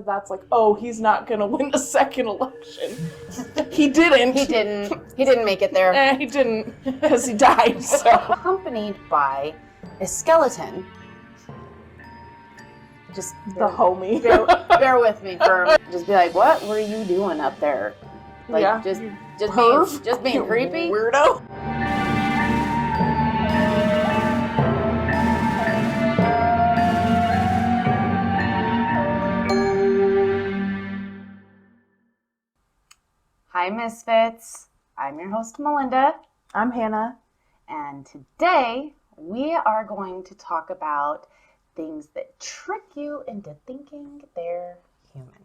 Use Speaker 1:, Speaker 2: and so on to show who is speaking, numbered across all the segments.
Speaker 1: That's like, oh, he's not gonna win a second election. He didn't.
Speaker 2: He didn't make it there.
Speaker 1: He didn't, because he died, so.
Speaker 2: Accompanied by a skeleton. Just
Speaker 1: The homie.
Speaker 2: bear with me for just be like, what were you doing up there? Like,
Speaker 1: Yeah.
Speaker 2: just being
Speaker 1: You
Speaker 2: creepy?
Speaker 1: weirdo.
Speaker 2: Hi, Misfits. I'm your host, Melinda.
Speaker 1: I'm Hannah.
Speaker 2: And today we are going to talk about things that trick you into thinking they're human.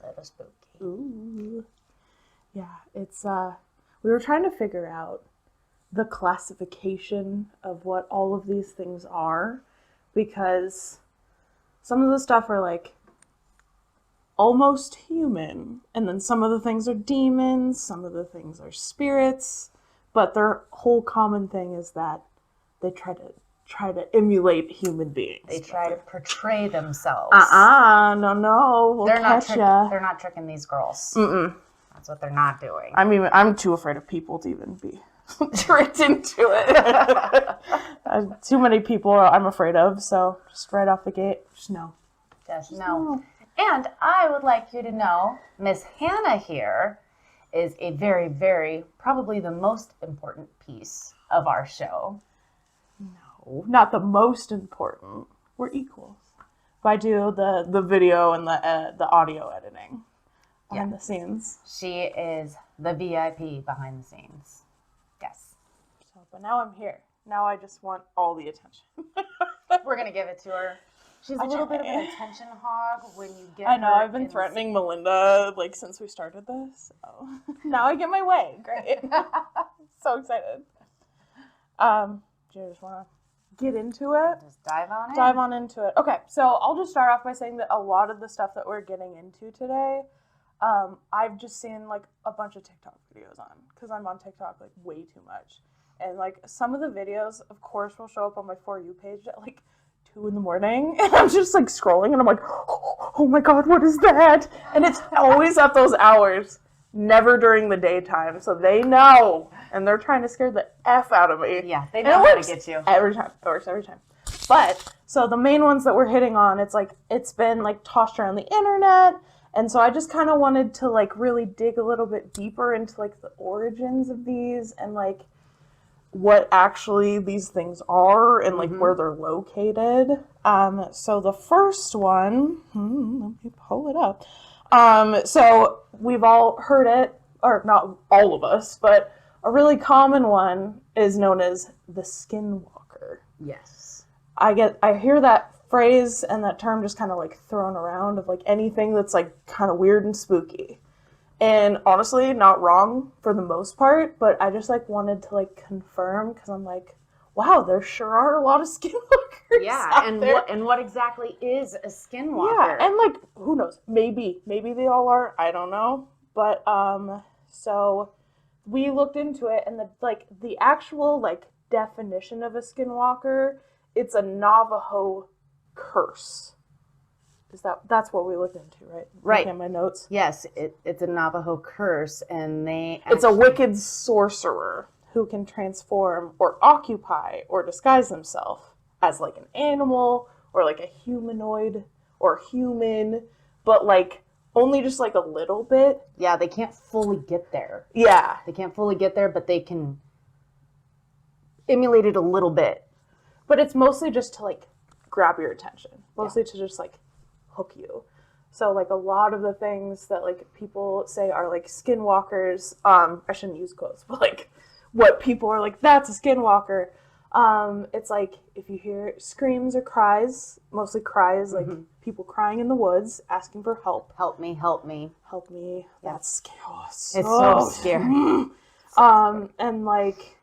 Speaker 2: A little spooky.
Speaker 1: Ooh. Yeah, it's, we were trying to figure out the classification of what all of these things are, because some of the stuff are like almost human, and then some of the things are demons, some of the things are spirits, but their whole common thing is that they try to emulate human beings.
Speaker 2: They try to portray themselves.
Speaker 1: No, we'll catch ya.
Speaker 2: They're not tricking these girls.
Speaker 1: Mm-mm.
Speaker 2: That's what they're not doing.
Speaker 1: I mean, I'm too afraid of people to even be tricked into it. Too many people I'm afraid of, so just right off the gate, just no.
Speaker 2: Just no. And I would like you to know, Miss Hannah here is a very, very, probably the most important piece of our show.
Speaker 1: No, not the most important. We're equals. I do the video and the audio editing behind the scenes.
Speaker 2: She is the VIP behind the scenes. Yes.
Speaker 1: So, but now I'm here. Now I just want all the attention.
Speaker 2: We're going to give it to her. She's a little bit of an attention hog when you get
Speaker 1: I know,
Speaker 2: her
Speaker 1: I've been threatening Melinda, like, since we started this. So now I get my way. Great. So excited. Do you just want to get into it?
Speaker 2: Just dive on in.
Speaker 1: Dive on into it. Okay, so I'll just start off by saying that a lot of the stuff that we're getting into today, I've just seen, like, a bunch of TikTok videos on, because I'm on TikTok, like, way too much. And, like, some of the videos, of course, will show up on my For You page at, like, 2 a.m, and I'm just like scrolling and I'm like, oh my god, what is that? And it's always at those hours, never during the daytime, so they know, and they're trying to scare the F out of me.
Speaker 2: Yeah, they know how to get you.
Speaker 1: Every time. It works every time. But, so the main ones that we're hitting on, it's like, it's been like tossed around the internet, and so I just kind of wanted to like really dig a little bit deeper into like the origins of these, and like what actually these things are, and like where they're located. So the first one, let me pull it up. So we've all heard it, or not all of us, but a really common one is known as the skinwalker.
Speaker 2: Yes.
Speaker 1: I hear that phrase and that term just kind of like thrown around of like anything that's like kind of weird and spooky. And honestly, not wrong for the most part, but I just like wanted to like confirm, because I'm like, wow, there sure are a lot of skinwalkers.
Speaker 2: Yeah,
Speaker 1: out
Speaker 2: and what exactly is a skinwalker?
Speaker 1: Yeah, and like, who knows? Maybe they all are. I don't know. But so we looked into it, and the actual like definition of a skinwalker, it's a Navajo curse. That's what we looked into, right?
Speaker 2: Right.
Speaker 1: Looking at my notes.
Speaker 2: Yes, it's a Navajo curse, and
Speaker 1: It's a wicked sorcerer who can transform or occupy or disguise himself as like an animal or like a humanoid or human, but like only just like a little bit.
Speaker 2: Yeah, they can't fully get there.
Speaker 1: Yeah.
Speaker 2: They can't fully get there, but they can emulate it a little bit.
Speaker 1: But it's mostly just to like grab your attention. Mostly to just like hook you. So like a lot of the things that like people say are like skinwalkers, I shouldn't use quotes, but like what people are like, that's a skinwalker. It's like if you hear screams or cries, mostly cries, like people crying in the woods asking for help.
Speaker 2: Help me, help me.
Speaker 1: Help me. That's scary.
Speaker 2: It's so scary.
Speaker 1: And like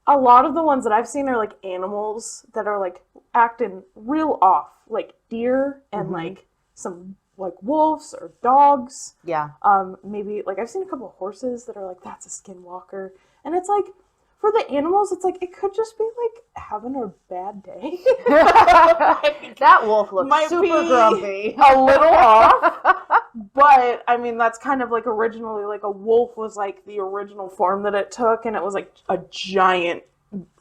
Speaker 1: a lot of the ones that I've seen are like animals that are like acting real off, like deer and like some like wolves or dogs.
Speaker 2: Yeah.
Speaker 1: Maybe like I've seen a couple of horses that are like, that's a skinwalker. And it's like, for the animals, it's like, it could just be like having a bad day.
Speaker 2: That wolf looks
Speaker 1: Might
Speaker 2: super
Speaker 1: be
Speaker 2: grumpy.
Speaker 1: a little off. But, I mean, that's kind of like originally, like a wolf was like the original form that it took, and it was like a giant,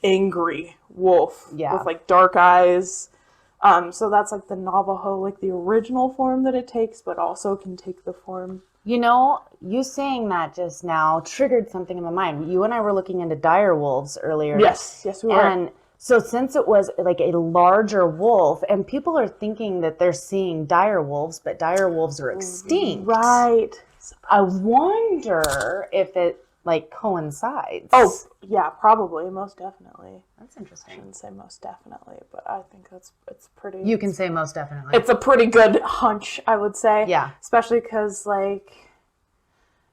Speaker 1: angry wolf with like dark eyes. So that's like the Navajo, like the original form that it takes, but also can take the form.
Speaker 2: You know, you saying that just now triggered something in my mind. You and I were looking into dire wolves earlier.
Speaker 1: Yes, we were.
Speaker 2: And so since it was like a larger wolf, and people are thinking that they're seeing dire wolves, but dire wolves are extinct.
Speaker 1: Right.
Speaker 2: I wonder if it like coincides.
Speaker 1: Oh, yeah, probably, most definitely.
Speaker 2: That's interesting.
Speaker 1: I shouldn't say most definitely, but I think it's pretty...
Speaker 2: You can say most definitely.
Speaker 1: It's a pretty good hunch, I would say.
Speaker 2: Yeah.
Speaker 1: Especially because, like,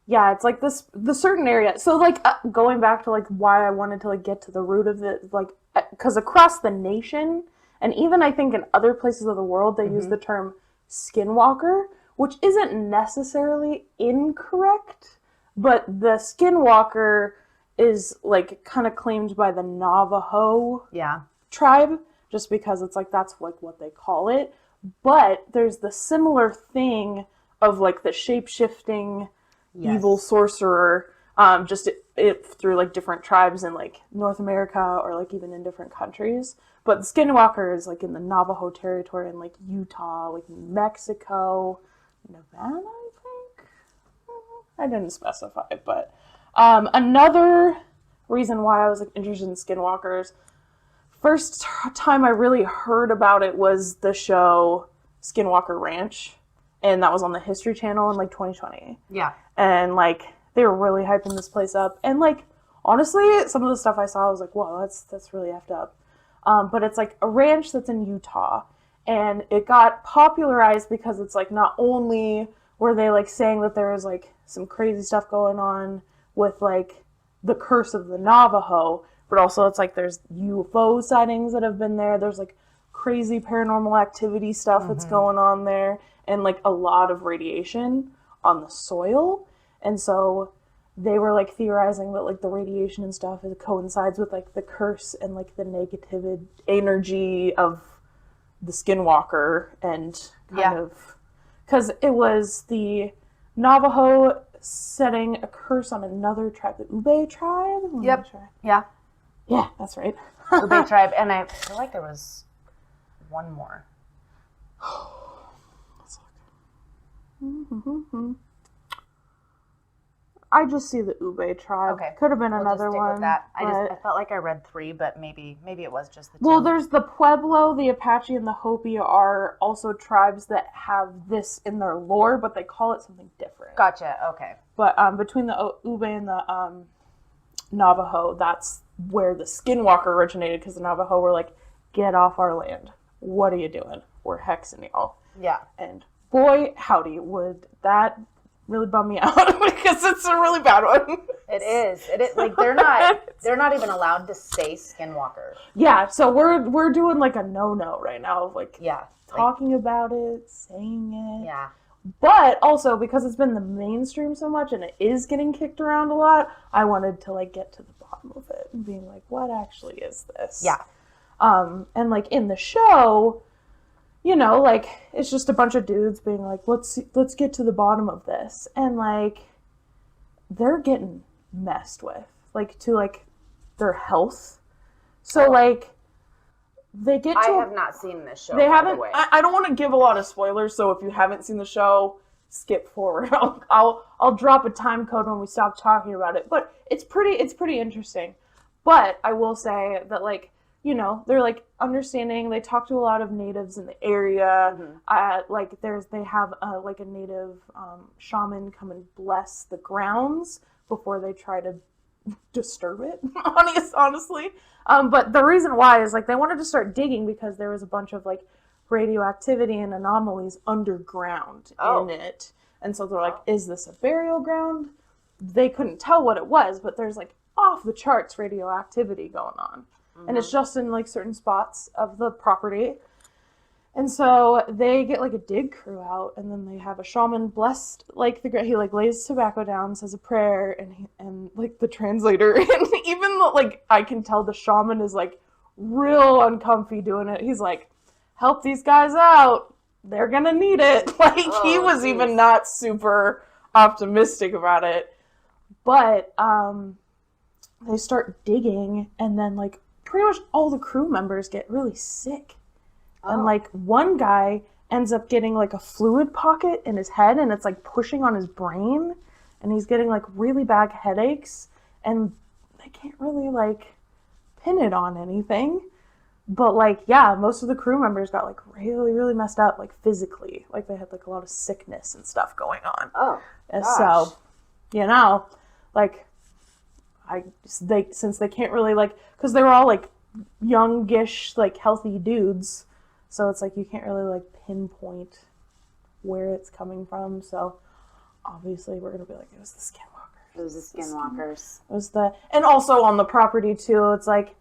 Speaker 1: yeah, it's like the certain area. So, like, going back to, like, why I wanted to, like, get to the root of it, like, because across the nation, and even I think in other places of the world, they use the term skinwalker, which isn't necessarily incorrect, but the skinwalker is, like, kind of claimed by the Navajo tribe, just because it's, like, that's, like, what they call it. But there's the similar thing of, like, the shape-shifting evil sorcerer, just it through, like, different tribes in, like, North America or, like, even in different countries. But the skinwalker is, like, in the Navajo territory in, like, Utah, like, Mexico, Nevada, I think? I didn't specify, but another reason why I was, like, interested in skinwalkers, first time I really heard about it was the show Skinwalker Ranch, and that was on the History Channel in, like, 2020.
Speaker 2: Yeah.
Speaker 1: And, like, they were really hyping this place up. And, like, honestly, some of the stuff I saw, I was like, whoa, that's really effed up. But it's, like, a ranch that's in Utah. And it got popularized because it's, like, not only were they, like, saying that there was, like, some crazy stuff going on with, like, the curse of the Navajo, but also it's, like, there's UFO sightings that have been there. There's, like, crazy paranormal activity stuff that's going on there. And, like, a lot of radiation on the soil. And so they were, like, theorizing that, like, the radiation and stuff, it coincides with, like, the curse and, like, the negative energy of the skinwalker, and kind of, because it was the Navajo setting a curse on another tribe, the Ube tribe?
Speaker 2: Yeah,
Speaker 1: that's right.
Speaker 2: Ube tribe, and I feel like there was one more.
Speaker 1: Let's look. I just see the Ube tribe.
Speaker 2: Okay.
Speaker 1: Could have been
Speaker 2: We'll
Speaker 1: another
Speaker 2: just stick
Speaker 1: one.
Speaker 2: with that.
Speaker 1: But...
Speaker 2: I felt like I read 3, but maybe it was just the 2.
Speaker 1: Well, there's the Pueblo, the Apache, and the Hopi are also tribes that have this in their lore, but they call it something different.
Speaker 2: Gotcha. Okay.
Speaker 1: But between the Ube and the Navajo, that's where the skinwalker originated, because the Navajo were like, get off our land. What are you doing? We're hexing y'all.
Speaker 2: Yeah.
Speaker 1: And boy, howdy, would that really bum me out, because it's a really bad one.
Speaker 2: It is. Like, they're not even allowed to say skinwalker.
Speaker 1: Yeah, so we're doing like a no-no right now of like talking about it, saying it.
Speaker 2: Yeah.
Speaker 1: But also, because it's been the mainstream so much and it is getting kicked around a lot, I wanted to like get to the bottom of it and being like, what actually is this?
Speaker 2: Yeah.
Speaker 1: And like in the show, you know, like, it's just a bunch of dudes being like, let's get to the bottom of this. And, like, they're getting messed with, like, to, like, their health. So, like, they get to...
Speaker 2: I have not seen this show,
Speaker 1: They
Speaker 2: by
Speaker 1: haven't...
Speaker 2: the way.
Speaker 1: I don't want to give a lot of spoilers, so if you haven't seen the show, skip forward. I'll drop a time code when we stop talking about it. But it's pretty interesting. But I will say that, like, you know, they're like understanding. They talk to a lot of natives in the area. Like they have like a native shaman come and bless the grounds before they try to disturb it. Honestly, but the reason why is like they wanted to start digging because there was a bunch of like radioactivity and anomalies underground in it, and so they're like, "Is this a burial ground?" They couldn't tell what it was, but there's like off the charts radioactivity going on. And it's just in, like, certain spots of the property. And so they get like a dig crew out, and then they have a shaman blessed like he like lays tobacco down, says a prayer, and like the translator, and even though like I can tell the shaman is like real uncomfy doing it. He's like, help these guys out. They're gonna need it. Like he was even not super optimistic about it. But they start digging, and then like pretty much all the crew members get really sick. And like one guy ends up getting like a fluid pocket in his head, and it's like pushing on his brain, and he's getting like really bad headaches, and they can't really like pin it on anything. But like, yeah, most of the crew members got like really, really messed up, like physically. Like they had like a lot of sickness and stuff going on.
Speaker 2: Oh,
Speaker 1: and
Speaker 2: gosh.
Speaker 1: So, you know, like since they can't really like, because they were all like youngish, like healthy dudes. So it's like you can't really like pinpoint where it's coming from. So obviously we're gonna be like, it was the skinwalkers.
Speaker 2: It was the skinwalkers.
Speaker 1: It was and also on the property too. It's like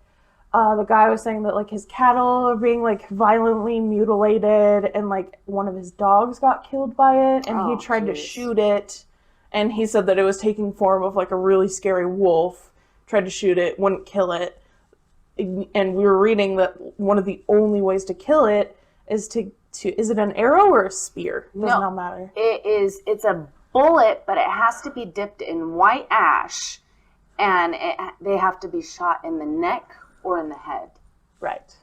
Speaker 1: the guy was saying that like his cattle are being like violently mutilated, and like one of his dogs got killed by it, and he tried to shoot it, and he said that it was taking form of like a really scary wolf. Tried to shoot it, wouldn't kill it. And we were reading that one of the only ways to kill it is to is it an arrow or a spear? Does not matter.
Speaker 2: It's a bullet, but it has to be dipped in white ash, and they have to be shot in the neck or in the head.
Speaker 1: Right.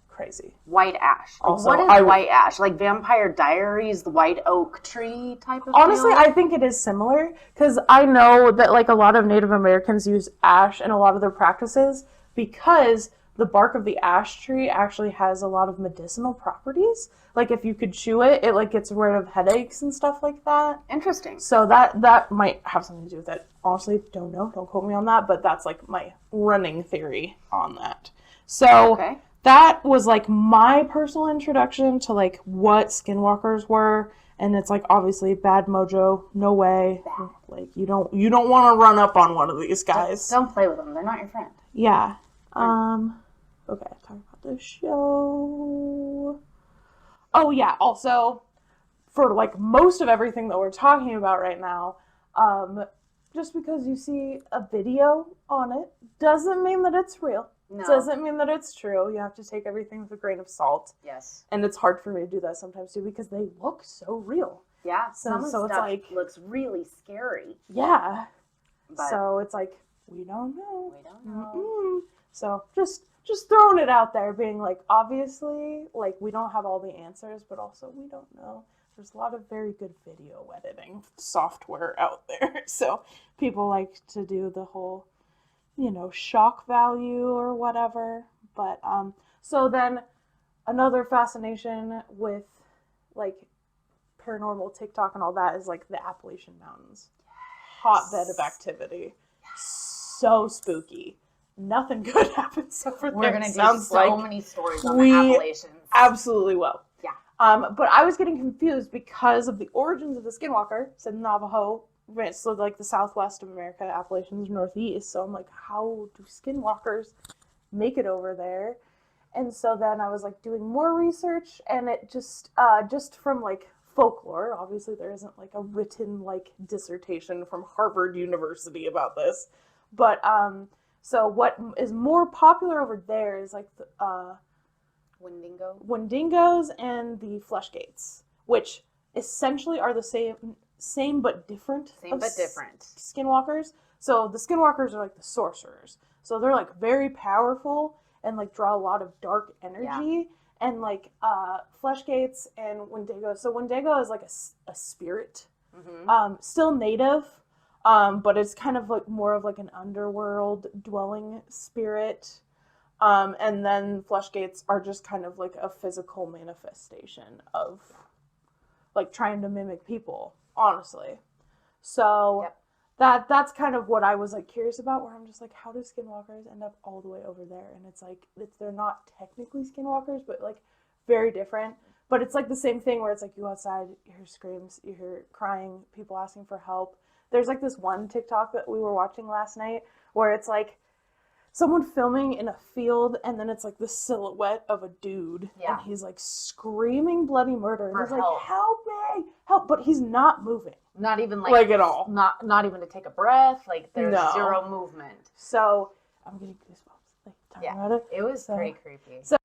Speaker 1: Crazy.
Speaker 2: White ash. Like,
Speaker 1: Also,
Speaker 2: what is white ash? Like Vampire Diaries, the white oak tree type of
Speaker 1: Honestly,
Speaker 2: deal?
Speaker 1: I think it is similar, because I know that like a lot of Native Americans use ash in a lot of their practices, because the bark of the ash tree actually has a lot of medicinal properties. Like if you could chew it, it like gets rid of headaches and stuff like that.
Speaker 2: Interesting.
Speaker 1: So that might have something to do with it. Honestly, don't know. Don't quote me on that, but that's like my running theory on that. So that was like my personal introduction to like what skinwalkers were. And it's like obviously bad mojo, no way. Bad. Like you don't want to run up on one of these guys.
Speaker 2: Don't play with them. They're not your friend.
Speaker 1: Yeah. Okay, talk about the show. Oh yeah, also for like most of everything that we're talking about right now, just because you see a video on it doesn't mean that it's real. No. Doesn't mean that it's true. You have to take everything with a grain of salt.
Speaker 2: Yes.
Speaker 1: And it's hard for me to do that sometimes too, because they look so real.
Speaker 2: Yeah.
Speaker 1: So
Speaker 2: it's
Speaker 1: stuff like
Speaker 2: looks really scary.
Speaker 1: Yeah. But so it's like we don't know.
Speaker 2: We don't know.
Speaker 1: Mm-mm. So just throwing it out there, being like, obviously, like we don't have all the answers, but also we don't know. There's a lot of very good video editing software out there. So people like to do the whole, shock value or whatever. But so then another fascination with like paranormal TikTok and all that is like the Appalachian Mountains. Hotbed of activity. So spooky. Nothing good happens over there.
Speaker 2: We're going to do so many stories on the Appalachians.
Speaker 1: Absolutely will.
Speaker 2: Yeah.
Speaker 1: But I was getting confused because of the origins of the skinwalker. Said Navajo, so like the southwest of America, Appalachians northeast. So I'm like, how do skinwalkers make it over there? And so then I was like doing more research, and it just from like folklore. Obviously, there isn't like a written like dissertation from Harvard University about this, but so what is more popular over there is like the Wendigos and the Fleshgates, which essentially are the same but different. Skinwalkers. So the skinwalkers are like the sorcerers. So they're like very powerful and like draw a lot of dark energy. Yeah. And like Fleshgates and Wendigo. So Wendigo is like a spirit, still native. But it's kind of like more of like an underworld dwelling spirit. And then Fleshgates are just kind of like a physical manifestation of like trying to mimic people, honestly. So that's kind of what I was like curious about, where I'm just like, how do skinwalkers end up all the way over there? And it's like, they're not technically skinwalkers, but like very different. But it's like the same thing where it's like you go outside, you hear screams, you hear crying, people asking for help. There's like this one TikTok that we were watching last night where it's like someone filming in a field, and then it's like the silhouette of a dude,
Speaker 2: Yeah.
Speaker 1: and he's like screaming bloody murder, and
Speaker 2: For
Speaker 1: he's like,
Speaker 2: help.
Speaker 1: "Help me, help!" But he's not moving,
Speaker 2: Not even
Speaker 1: like at all.
Speaker 2: Not even to take a breath. Like there's
Speaker 1: No.
Speaker 2: zero movement.
Speaker 1: So I'm getting goosebumps like talking about it.
Speaker 2: It was pretty creepy.
Speaker 1: So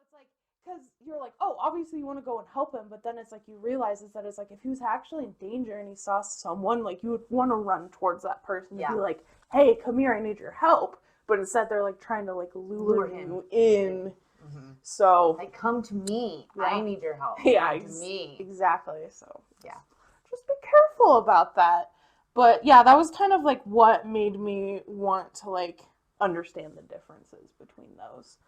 Speaker 1: it's like, because you're like, oh, obviously you want to go and help him, but then it's like you realize is that it's like if he was actually in danger and he saw someone, like you would want to run towards that person and be like, hey, come here, I need your help. But instead they're like trying to like lure you in. Mm-hmm. So
Speaker 2: like, come to me. Yeah. I need your help.
Speaker 1: Yeah,
Speaker 2: come to me.
Speaker 1: Exactly. So
Speaker 2: yeah,
Speaker 1: just be careful about that. But yeah, that was kind of like what made me want to like understand the differences between those.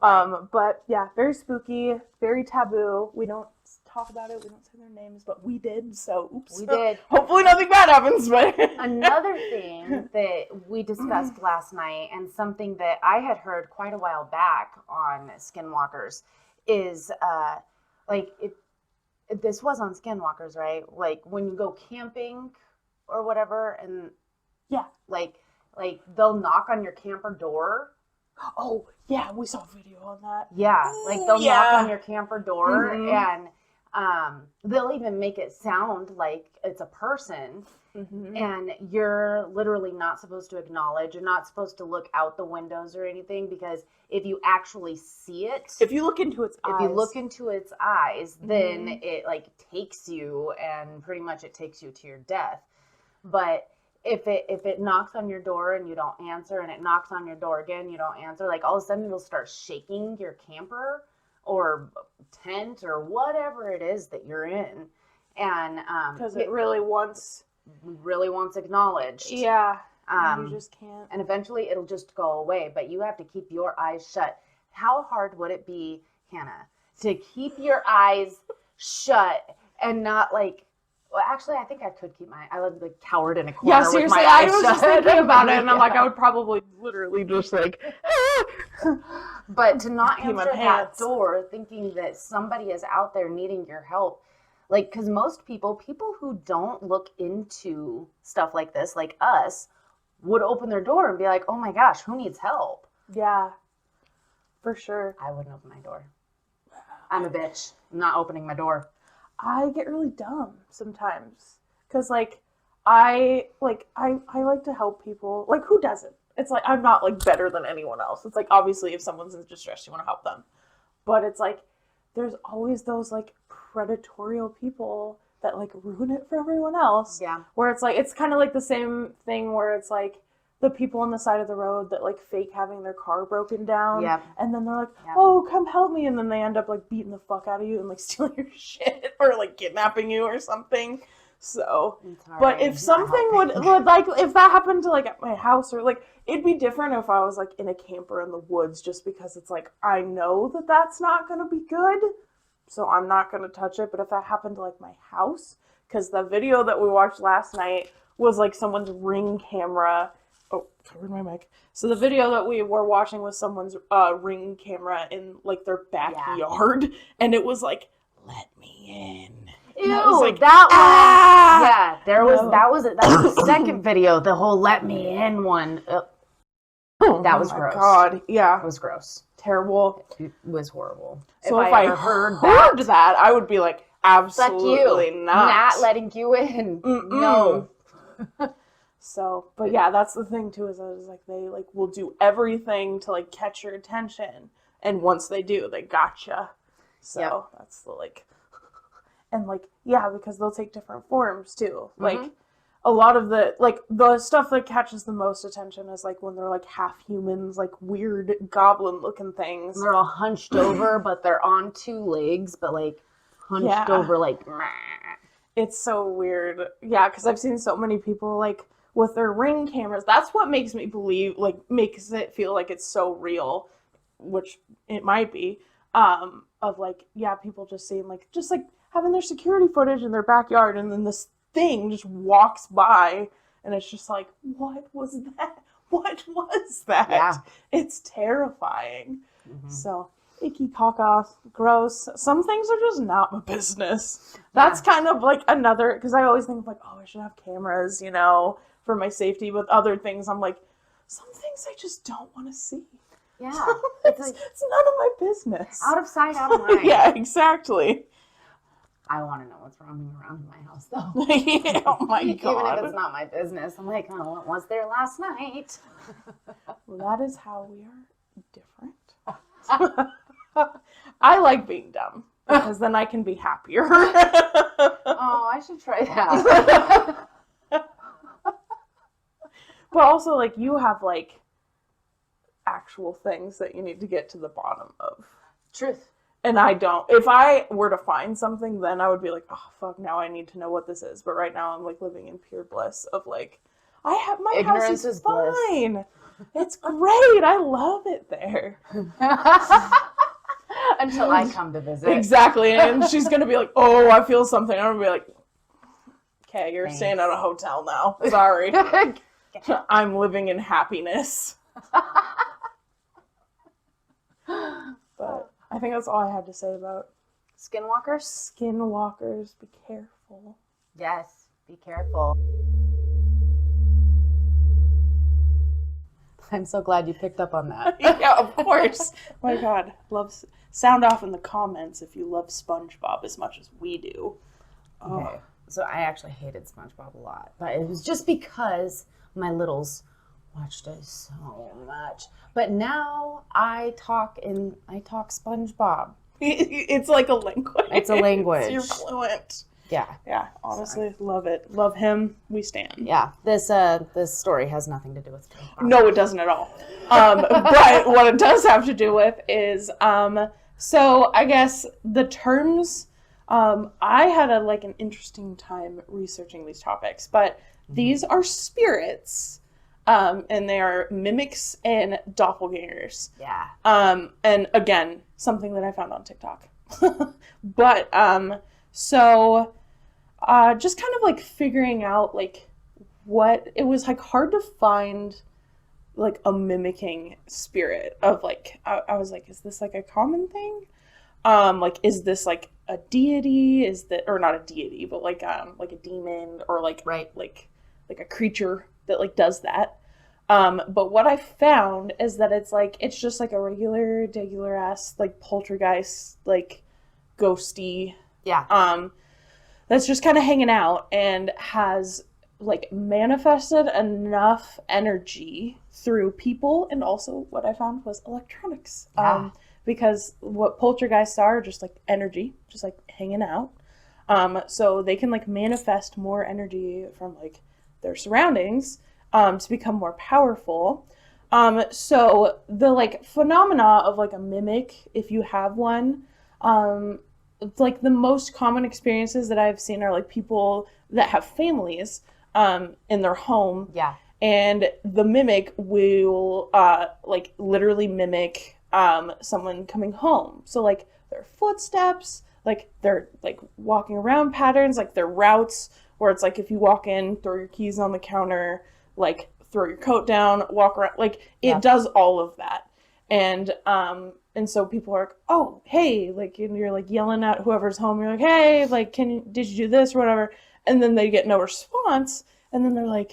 Speaker 1: Right. But yeah, very spooky, very taboo. We don't talk about it. We don't say their names, but we did. So oops.
Speaker 2: We did.
Speaker 1: Hopefully nothing bad happens. But
Speaker 2: another thing that we discussed last night, and something that I had heard quite a while back on Skinwalkers, is like if this was on Skinwalkers, right? Like when you go camping or whatever, and
Speaker 1: yeah,
Speaker 2: like they'll knock on your camper door.
Speaker 1: Oh, yeah, we saw a video on that.
Speaker 2: Yeah, like they'll knock on your camper door, and they'll even make it sound like it's a person, and you're literally not supposed to acknowledge. You're not supposed to look out the windows or anything, because if you actually see it,
Speaker 1: if you look into its eyes,
Speaker 2: then it like takes you, and pretty much it takes you to your death. But if it knocks on your door and you don't answer, and it knocks on your door again, you don't answer, like all of a sudden it'll start shaking your camper or tent or whatever it is that you're in, and
Speaker 1: because it really wants
Speaker 2: acknowledged.
Speaker 1: Yeah. You just can't.
Speaker 2: And eventually it'll just go away, but you have to keep your eyes shut. How hard would it be, Hannah, to keep your eyes shut and not like? Well, actually, I think I could keep I would like cowered in a corner.
Speaker 1: Yeah, seriously,
Speaker 2: with my eyes
Speaker 1: I was
Speaker 2: shut.
Speaker 1: just thinking about it, and I'm like, I would probably literally just like.
Speaker 2: But to not answer that door, thinking that somebody is out there needing your help, like, because most people who don't look into stuff like this, like us, would open their door and be like, "Oh my gosh, who needs help?"
Speaker 1: Yeah, for sure.
Speaker 2: I wouldn't open my door. I'm a bitch. I'm not opening my door.
Speaker 1: I get really dumb sometimes because I like to help people. Like, who doesn't? It's like I'm not like better than anyone else. It's like obviously if someone's in distress, you want to help them, but it's like there's always those like predatorial people that like ruin it for everyone else.
Speaker 2: Yeah.
Speaker 1: Where it's like it's kind of like the same thing where it's like the people on the side of the road that like fake having their car broken down.
Speaker 2: Yep.
Speaker 1: And then they're like, oh, come help me. And then they end up like beating the fuck out of you and like stealing your shit or like kidnapping you or something. So, but if something would like, if that happened to like at my house or like, it'd be different if I was like in a camper in the woods, just because it's like, I know that that's not going to be good. So I'm not going to touch it. But if that happened to like my house, because the video that we watched last night was like someone's Ring camera. Oh, covered my mic. So the video that we were watching was someone's Ring camera in like their backyard, and it was like, "Let me in."
Speaker 2: Ew,
Speaker 1: I was like,
Speaker 2: that
Speaker 1: ah!
Speaker 2: one. Yeah, that was the second video. The whole "let me in" one. That was gross.
Speaker 1: God, yeah,
Speaker 2: it was gross,
Speaker 1: terrible.
Speaker 2: It was horrible.
Speaker 1: So if I heard that, I would be like, absolutely not
Speaker 2: letting you in. No.
Speaker 1: So, but yeah, that's the thing too, is like they like will do everything to like catch your attention, and once they do, they gotcha. So that's the like, and like yeah, because they'll take different forms too. Like a lot of the stuff that catches the most attention is like when they're like half humans, like weird goblin looking things.
Speaker 2: And they're all hunched over, but they're on two legs, but like hunched over, like.
Speaker 1: It's so weird. Yeah, because I've seen so many people like with their Ring cameras. That's what makes me believe, like, makes it feel like it's so real, which it might be, of like, yeah, people just seeing like, just like having their security footage in their backyard, and then this thing just walks by, and it's just like, what was that? What was that?
Speaker 2: Yeah.
Speaker 1: It's terrifying. So, icky, caca, gross. Some things are just not my business. That's kind of like another, because I always think like, oh, I should have cameras, you know, for my safety. With other things, I'm like, some things I just don't want to see.
Speaker 2: Yeah.
Speaker 1: It's none of my business.
Speaker 2: Out of sight, out of mind.
Speaker 1: Yeah, exactly.
Speaker 2: I want to know what's roaming around in my house, though.
Speaker 1: Yeah, oh my God.
Speaker 2: Even if it's not my business. I'm like, oh, what was there last night?
Speaker 1: Well, that is how we are different. I like being dumb, because then I can be happier.
Speaker 2: Oh, I should try that.
Speaker 1: But also, like, you have, like, actual things that you need to get to the bottom of.
Speaker 2: Truth.
Speaker 1: And I don't. If I were to find something, then I would be like, oh, fuck, now I need to know what this is. But right now I'm, like, living in pure bliss of, like, I have, my
Speaker 2: Ignorance
Speaker 1: house is
Speaker 2: bliss.
Speaker 1: fine. It's great. I love it there.
Speaker 2: Until I come to visit.
Speaker 1: Exactly. And she's going to be like, oh, I feel something. I'm going to be like, okay, you're
Speaker 2: Thanks.
Speaker 1: staying at a hotel now. Sorry. I'm living in happiness. But I think that's all I had to say about
Speaker 2: Skinwalkers?
Speaker 1: skinwalkers. Be careful.
Speaker 2: Yes. Be careful. I'm so glad you picked up on that.
Speaker 1: Yeah, of course. My God. Sound off in the comments if you love SpongeBob as much as we do.
Speaker 2: Okay. So I actually hated SpongeBob a lot. But it was just because my littles watched it so much. But now I talk SpongeBob.
Speaker 1: It's like a language.
Speaker 2: It's a language.
Speaker 1: You're fluent.
Speaker 2: Yeah.
Speaker 1: Yeah, honestly, love it. Love him. We stand.
Speaker 2: Yeah. This story has nothing to do with SpongeBob.
Speaker 1: No, it doesn't at all. But what it does have to do with is, so I guess the terms, I had an interesting time researching these topics, but these are spirits, and they are mimics and doppelgangers.
Speaker 2: Yeah.
Speaker 1: And again, something that I found on TikTok. But, so, just kind of like figuring out what, it was hard to find a mimicking spirit of I was like, is this a common thing? Is this a deity? Is that, or not a deity, but a demon or
Speaker 2: right.
Speaker 1: a creature that does that. But what I found is that it's just a regular ass poltergeist, ghosty.
Speaker 2: Yeah.
Speaker 1: That's just kind of hanging out and has manifested enough energy through people, and also what I found was electronics.
Speaker 2: Yeah.
Speaker 1: Because what poltergeists are just energy, just hanging out. So they can manifest more energy from their surroundings to become more powerful. So the phenomena of a mimic, if you have one, the most common experiences that I've seen are people that have families in their home.
Speaker 2: Yeah.
Speaker 1: And the mimic will literally mimic someone coming home. So their footsteps, their walking around patterns, their routes, where it's if you walk in, throw your keys on the counter, throw your coat down, walk around, it does all of that. And so people are oh, hey, and you're yelling at whoever's home. You're hey, did you do this or whatever? And then they get no response. And then they're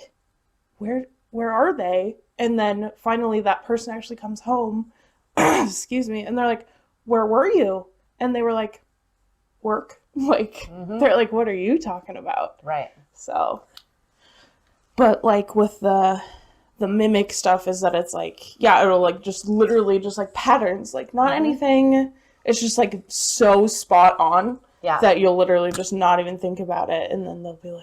Speaker 1: where are they? And then finally that person actually comes home, excuse me. And they're where were you? And they were work. They're what are you talking about?
Speaker 2: Right.
Speaker 1: So, but with the mimic stuff is that it's it'll just literally just patterns, not anything. It's just so spot on that you'll literally just not even think about it, and then they'll be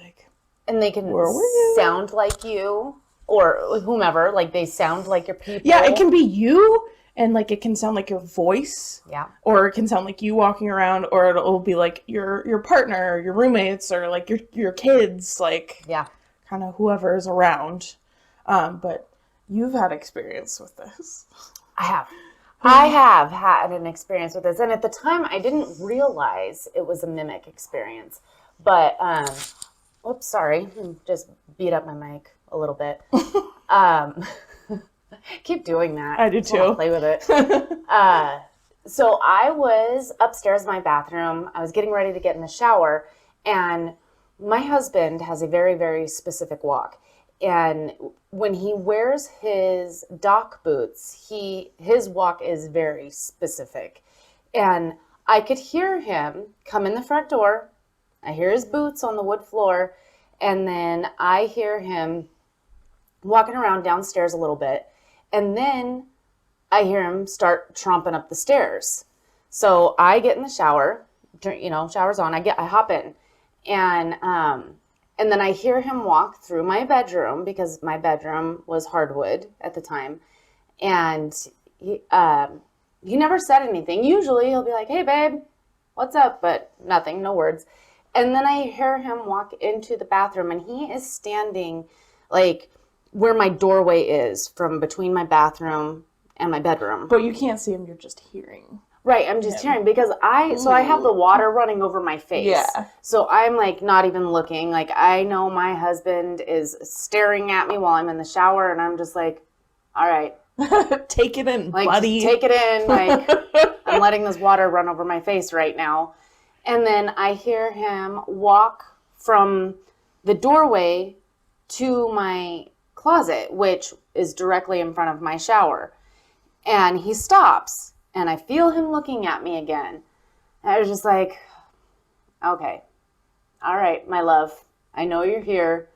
Speaker 2: and they can
Speaker 1: where were you?
Speaker 2: Sound like you or whomever, they sound like your people.
Speaker 1: Yeah, it can be you, and it can sound like your voice.
Speaker 2: Yeah.
Speaker 1: Or it can sound like you walking around, or it'll be your partner, or your roommates, or your kids,
Speaker 2: yeah.
Speaker 1: kind of whoever is around. But you've had experience with this.
Speaker 2: I have had an experience with this. And at the time, I didn't realize it was a mimic experience. But, oops, sorry. Just beat up my mic a little bit. Keep doing that.
Speaker 1: I do too.
Speaker 2: Play with it. So I was upstairs in my bathroom. I was getting ready to get in the shower. And my husband has a very, very specific walk. And when he wears his dock boots, his walk is very specific. And I could hear him come in the front door. I hear his boots on the wood floor. And then I hear him walking around downstairs a little bit. And then I hear him start tromping up the stairs. So I get in the shower, shower's on. I hop in. And then I hear him walk through my bedroom, because my bedroom was hardwood at the time. And he never said anything. Usually he'll be like, "Hey, babe, what's up?" But nothing, no words. And then I hear him walk into the bathroom, and he is standing like where my doorway is, from between my bathroom and my bedroom.
Speaker 1: But you can't see him, you're just hearing.
Speaker 2: Right, I'm just hearing, because I have the water running over my face.
Speaker 1: Yeah.
Speaker 2: So I'm like not even looking. Like, I know my husband is staring at me while I'm in the shower, and I'm just like, all right.
Speaker 1: Take it in,
Speaker 2: like,
Speaker 1: buddy.
Speaker 2: Take it in. Like, I'm letting this water run over my face right now. And then I hear him walk from the doorway to my closet, which is directly in front of my shower. And he stops. And I feel him looking at me again. And I was just like, okay, all right, my love, I know you're here.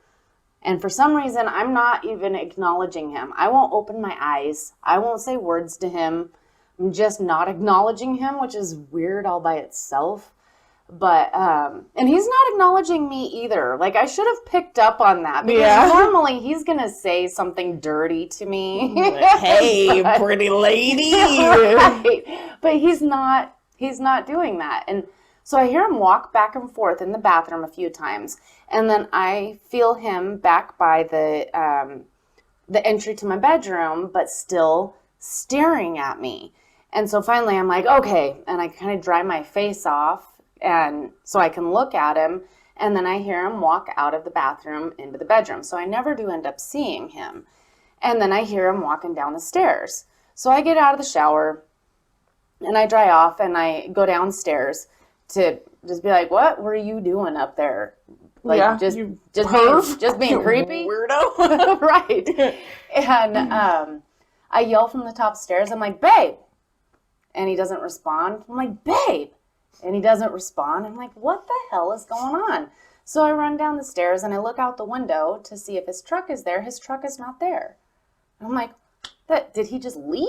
Speaker 2: And for some reason, I'm not even acknowledging him. I won't open my eyes. I won't say words to him. I'm just not acknowledging him, which is weird all by itself. But, and he's not acknowledging me either. Like, I should have picked up on that. Because normally he's going to say something dirty to me.
Speaker 1: Hey, pretty lady.
Speaker 2: Right. But he's not doing that. And so I hear him walk back and forth in the bathroom a few times. And then I feel him back by the entry to my bedroom, but still staring at me. And so finally I'm like, okay. And I kind of dry my face off. And so I can look at him, and then I hear him walk out of the bathroom into the bedroom. So I never do end up seeing him. And then I hear him walking down the stairs. So I get out of the shower, and I dry off, and I go downstairs to just be like, what were you doing up there? Like, just being creepy?
Speaker 1: Weirdo.
Speaker 2: Right. And I yell from the top stairs. I'm like, babe. And he doesn't respond. I'm like, babe. And he doesn't respond. I'm like, what the hell is going on? So I run down the stairs and I look out the window to see if his truck is there. His truck is not there. And I'm like, did he just leave?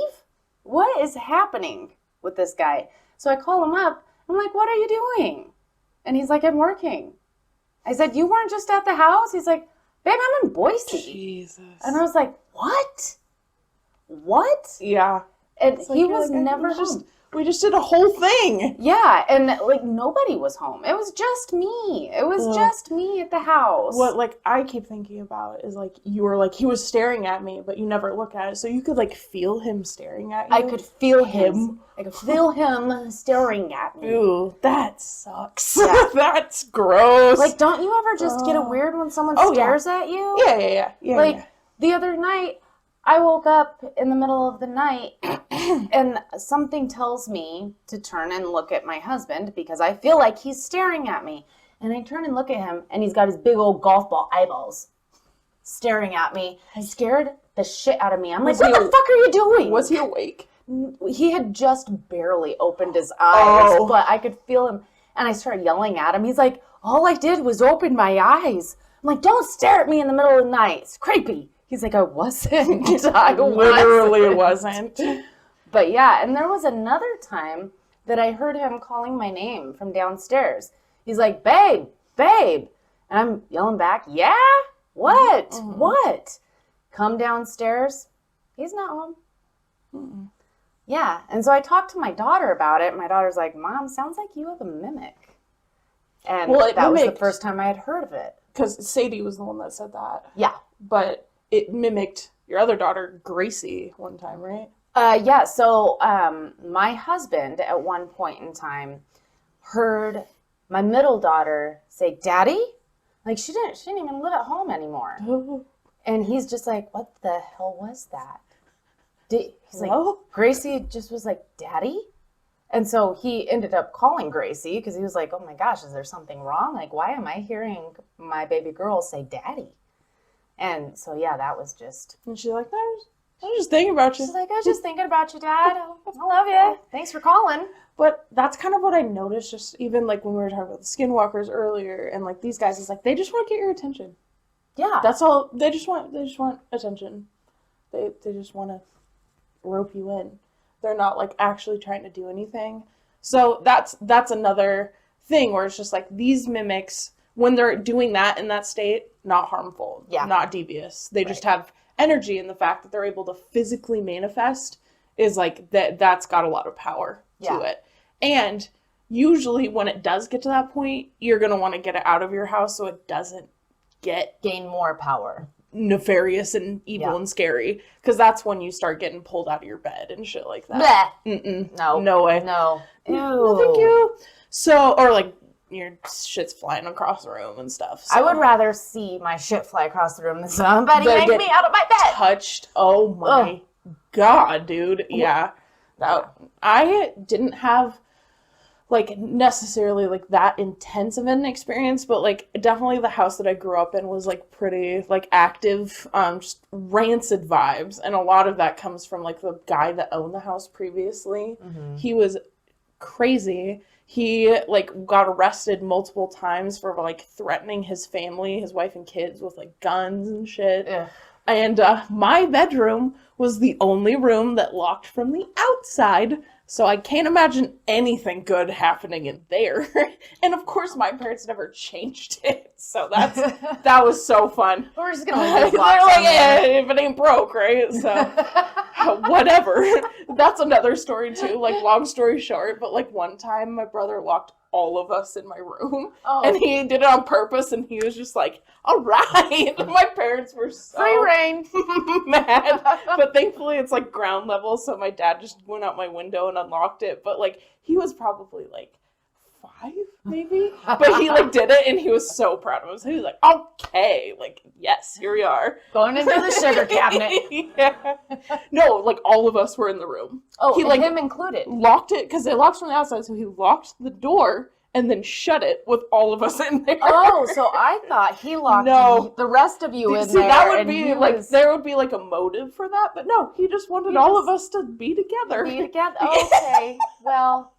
Speaker 2: What is happening with this guy? So I call him up. I'm like, what are you doing? And he's like, I'm working. I said, you weren't just at the house? He's like, babe, I'm in Boise.
Speaker 1: Jesus.
Speaker 2: And I was like, what? What?
Speaker 1: Yeah.
Speaker 2: And he was never home.
Speaker 1: We just did a whole thing.
Speaker 2: Yeah, and like nobody was home. It was just me. It was just me at the house.
Speaker 1: What like I keep thinking about is like you were like he was staring at me, but you never look at it, so you could like feel him staring at you.
Speaker 2: I could feel him. I could feel him staring at me.
Speaker 1: Ooh, that sucks.
Speaker 2: Yeah.
Speaker 1: That's gross.
Speaker 2: Like, don't you ever just get a weird when someone stares at you?
Speaker 1: Yeah.
Speaker 2: Like the other night, I woke up in the middle of the night and something tells me to turn and look at my husband because I feel like he's staring at me. And I turn and look at him and he's got his big old golf ball eyeballs staring at me. I scared the shit out of me. I'm like, what the fuck are you doing?
Speaker 1: Was he awake?
Speaker 2: He had just barely opened his eyes, but I could feel him. And I started yelling at him. He's like, all I did was open my eyes. I'm like, don't stare at me in the middle of the night. It's creepy. He's like, I wasn't. I
Speaker 1: literally wasn't.
Speaker 2: But yeah, and there was another time that I heard him calling my name from downstairs. He's like, babe. And I'm yelling back, yeah? What?
Speaker 1: Mm-hmm.
Speaker 2: What? Come downstairs. He's not home.
Speaker 1: Mm-hmm.
Speaker 2: Yeah, and so I talked to my daughter about it. My daughter's like, Mom, sounds like you have a mimic. And that was the first time I had heard of it.
Speaker 1: because Sadie was the one that said that.
Speaker 2: Yeah.
Speaker 1: But it mimicked your other daughter, Gracie, one time, right?
Speaker 2: Yeah. So my husband at one point in time heard my middle daughter say, "Daddy?" Like she didn't even live at home anymore. And he's just like, "What the hell was that?" He's like, Gracie just was like, "Daddy?" And so he ended up calling Gracie because he was like, "Oh my gosh, is there something wrong? Like, why am I hearing my baby girl say daddy?" And so, yeah, that was just...
Speaker 1: And she's like, I was just thinking about you.
Speaker 2: She's like, "I was just thinking about you, Dad. I love you. Thanks for calling."
Speaker 1: But that's kind of what I noticed, just even like when we were talking about the skinwalkers earlier, and like these guys, it's like they just want to get your attention.
Speaker 2: Yeah.
Speaker 1: That's all. They just want attention. They just want to rope you in. They're not like actually trying to do anything. So that's another thing where it's just like these mimics, when they're doing that in that state, not harmful, not devious. They just have energy, and the fact that they're able to physically manifest is like that's got a lot of power to it. And usually when it does get to that point, you're going to want to get it out of your house so it doesn't
Speaker 2: gain more power.
Speaker 1: Nefarious and evil and scary, because that's when you start getting pulled out of your bed and shit like that. No way.
Speaker 2: No. Ew.
Speaker 1: No, thank you. So, or like your shit's flying across the room and stuff. So.
Speaker 2: I would rather see my shit fly across the room than somebody make me out of my bed.
Speaker 1: Touched. Oh my God, dude. Yeah. I didn't have like necessarily like that intense of an experience, but like definitely the house that I grew up in was like pretty like active, just rancid vibes, and a lot of that comes from like the guy that owned the house previously. He was crazy. He like got arrested multiple times for like threatening his family, his wife and kids with like guns and shit. And my bedroom was the only room that locked from the outside. So I can't imagine anything good happening in there. And of course my parents never changed it. So that was so fun.
Speaker 2: We're just going to leave
Speaker 1: They're like, if it ain't broke, right? So whatever. That's another story too. Like long story short, but like one time my brother locked all of us in my room. And he did it on purpose, and he was just like, all right. My parents were so
Speaker 2: free reign
Speaker 1: mad. But thankfully it's like ground level, so my dad just went out my window and unlocked it. But like he was probably like 5 maybe. But he like did it, and he was so proud of himself. He was like, okay, like yes, here we are.
Speaker 2: Going into the sugar cabinet.
Speaker 1: No, like all of us were in the room.
Speaker 2: He like him included.
Speaker 1: Locked it because it locks from the outside, so he locked the door and then shut it with all of us in there.
Speaker 2: So I thought he locked the rest of you in there. See,
Speaker 1: that would be like there would be like a motive for that, but no, he just wanted all of us to be together.
Speaker 2: Okay, well,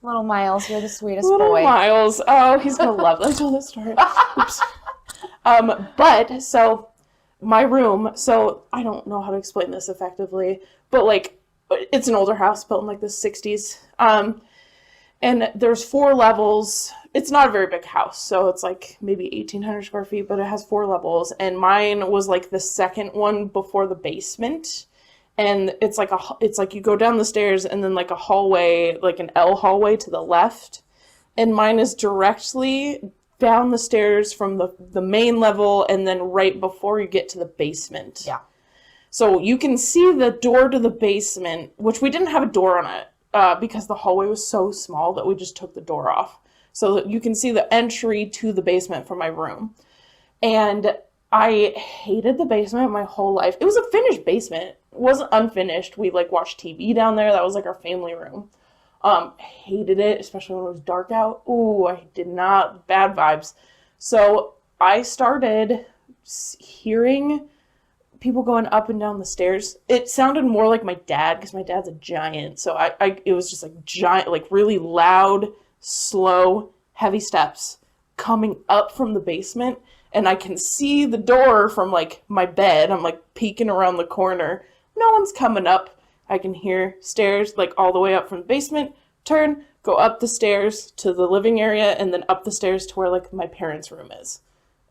Speaker 2: little Miles, you're the sweetest
Speaker 1: little
Speaker 2: boy.
Speaker 1: Miles, oh, he's gonna love that. Tell this story. Oops. But so my room. So I don't know how to explain this effectively, but like it's an older house built in like the 60s. And there's 4 levels. It's not a very big house, so it's like maybe 1,800 square feet, but it has 4 levels. And mine was like the second one before the basement. And it's like you go down the stairs and then like a hallway, like an L hallway to the left. And mine is directly down the stairs from the main level, and then right before you get to the basement.
Speaker 2: Yeah.
Speaker 1: So you can see the door to the basement, which we didn't have a door on it. Because the hallway was so small that we just took the door off. So that you can see the entry to the basement from my room. And I hated the basement my whole life. It was a finished basement. It wasn't unfinished. We like watched TV down there. That was like our family room. Hated it, especially when it was dark out. Ooh, I did not. Bad vibes. So I started hearing people going up and down the stairs. It sounded more like my dad, because my dad's a giant. So it was just like giant, like really loud, slow, heavy steps coming up from the basement. And I can see the door from like my bed. I'm like peeking around the corner. No one's coming up. I can hear stairs like all the way up from the basement. Turn, go up the stairs to the living area, and then up the stairs to where like my parents' room is.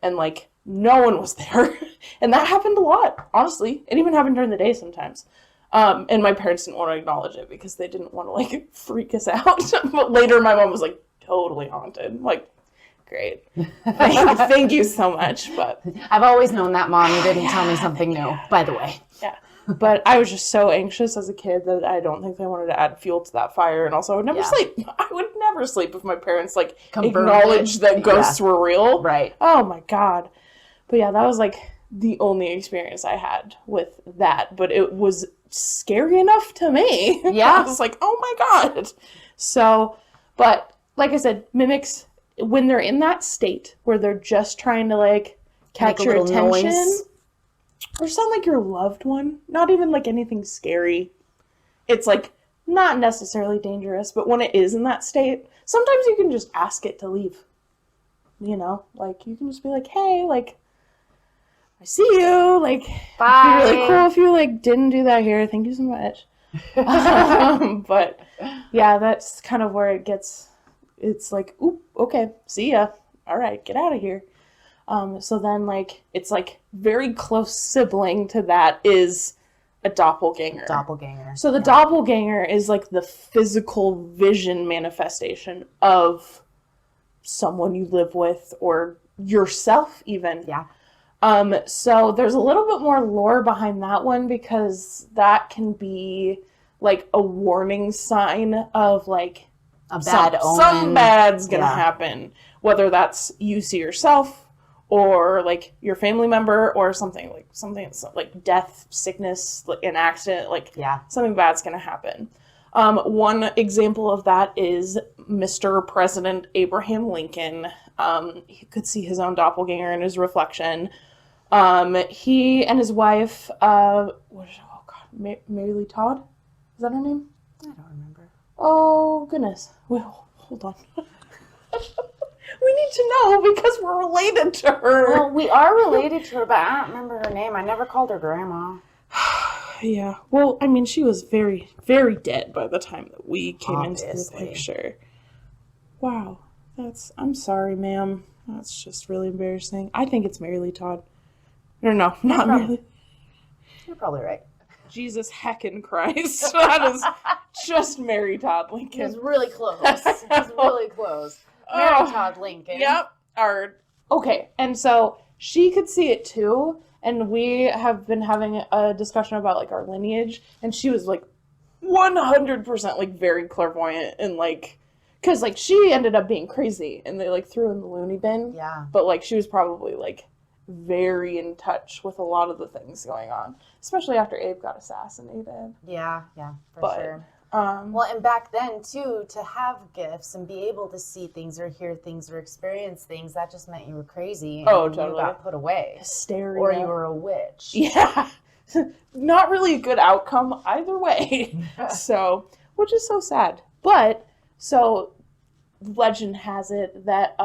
Speaker 1: And like no one was there. And that happened a lot, honestly. It even happened during the day sometimes. And my parents didn't want to acknowledge it because they didn't want to like freak us out. But later my mom was like totally haunted. Like great. Thank you so much. But
Speaker 2: I've always known that, Mom. You didn't tell me something new, by the way.
Speaker 1: Yeah. But I was just so anxious as a kid that I don't think I wanted to add fuel to that fire. And also, I would never sleep. I would never sleep if my parents, like, acknowledged that ghosts were real.
Speaker 2: Right.
Speaker 1: Oh, my God. But yeah, that was, like, the only experience I had with that. But it was scary enough to me.
Speaker 2: Yeah.
Speaker 1: I was like, oh, my God. So, but, like I said, mimics, when they're in that state where they're just trying to, like, catch your attention... Noise. Or sound like your loved one. Not even like anything scary. It's like not necessarily dangerous, but when it is in that state, sometimes you can just ask it to leave. You know, like you can just be like, hey, like, I see you. Like,
Speaker 2: bye.
Speaker 1: It'd be really cool if you like didn't do that here. Thank you so much. But yeah, that's kind of where it gets, it's like, oop, okay, see ya. All right, get out of here. So then, like, it's, like, very close sibling to that is a doppelganger. So the doppelganger is, like, the physical vision manifestation of someone you live with or yourself, even.
Speaker 2: Yeah.
Speaker 1: So there's a little bit more lore behind that one because that can be, like, a warning sign of, like,
Speaker 2: a bad omen.
Speaker 1: Some bad's gonna happen. Whether that's you see yourself, or like your family member, or something like death, sickness, like an accident, like something bad's gonna happen. One example of that is Mr. President Abraham Lincoln. He could see his own doppelganger in his reflection. He and his wife, Mary Lee Todd, is that her name?
Speaker 2: I don't remember.
Speaker 1: Oh goodness, well, hold on. We need to know because we're related to her.
Speaker 2: Well, we are related to her, but I don't remember her name. I never called her grandma.
Speaker 1: Yeah. Well, I mean, she was very, very dead by the time that we came into the picture. Wow. I'm sorry, ma'am. That's just really embarrassing. I think it's Mary Lee Todd. Or no, not Mary Lee.
Speaker 2: You're probably right.
Speaker 1: Jesus heckin' Christ. That is just Mary Todd Lincoln.
Speaker 2: It was really close. It was really close. Mary Todd Lincoln.
Speaker 1: Yep. Okay, and so she could see it too, and we have been having a discussion about like our lineage, and she was like 100% like very clairvoyant and like, because like she ended up being crazy and they like threw in the loony bin.
Speaker 2: Yeah.
Speaker 1: But like she was probably like very in touch with a lot of the things going on, especially after Abe got assassinated.
Speaker 2: Yeah, for sure. Well, and back then, too, to have gifts and be able to see things or hear things or experience things, that just meant you were crazy and
Speaker 1: totally.
Speaker 2: You got put away.
Speaker 1: Hysteria.
Speaker 2: Or you were a witch.
Speaker 1: Yeah. Not really a good outcome either way. So, which is so sad. But, so, legend has it that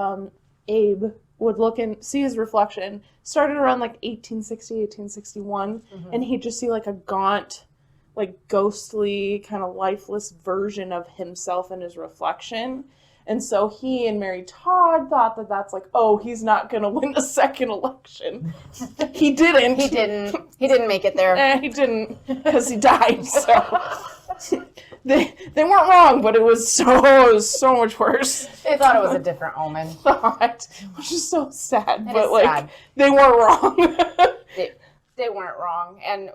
Speaker 1: Abe would look and see his reflection, started around like 1860, 1861, and he'd just see like a gaunt, like ghostly, kind of lifeless version of himself in his reflection. And so he and Mary Todd thought that that's like, oh, he's not going to win a second election. He didn't.
Speaker 2: He didn't make it there.
Speaker 1: He didn't, because he died. So they weren't wrong, but it was so much worse.
Speaker 2: They thought it was a different omen.
Speaker 1: Which is so sad.
Speaker 2: It
Speaker 1: but
Speaker 2: is
Speaker 1: like
Speaker 2: sad.
Speaker 1: They weren't wrong.
Speaker 2: They weren't wrong, and